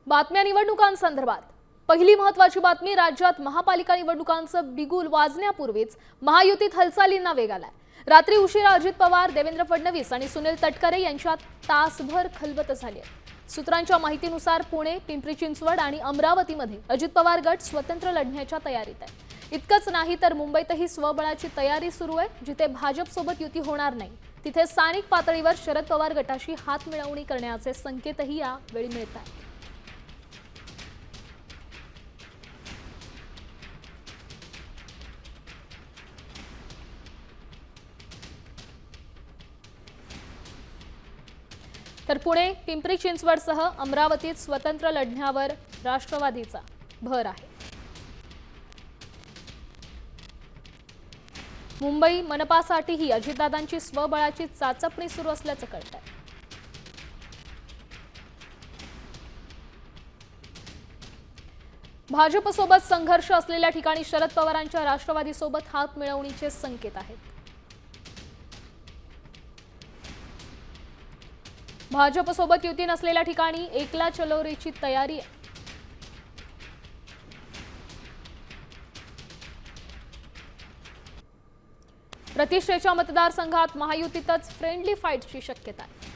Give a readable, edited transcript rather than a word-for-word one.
बातम्या निवडणुकांसंदर्भात पहिली महत्त्वाची बातमी। राज्यात महापालिका निवडणुकांचं बिगुल वाजण्यापूर्वीच महायुतीत हालचालींना वेग आलाय। रात्री उशिरा अजित पवार, देवेंद्र फडणवीस आणि सुनील तटकरे यांच्यात तासभर खलबत झाली आहे। सूत्रांच्या माहितीनुसार पुणे, पिंपरी चिंचवड आणि अमरावतीमध्ये अजित पवार गट स्वतंत्र लढण्याच्या तयारीत आहे। इतकंच नाही तर मुंबईतही स्वबळाची तयारी सुरू आहे। जिथे भाजपसोबत युती होणार नाही तिथे स्थानिक पातळीवर शरद पवार गटाशी हातमिळवणी करण्याचे संकेतही यावेळी मिळतात। तर पुणे, पिंपरी चिंचवडसह अमरावतीत स्वतंत्र लढण्यावर राष्ट्रवादीचा भर आहे। मुंबई मनपासाठीही अजितदादांची स्वबळाची चाचपणी सुरू असल्याचं कळतंय। भाजपसोबत संघर्ष असलेल्या ठिकाणी शरद पवारांच्या राष्ट्रवादीसोबत हातमिळवणीचे संकेत आहेत। भाजपसोबत युती नसलेल्या ठिकाणी एकला चलोरेची तयारी आहे। प्रतिष्ठेच्या मतदारसंघात महायुतीतच फ्रेंडली फाईटची शक्यता आहे।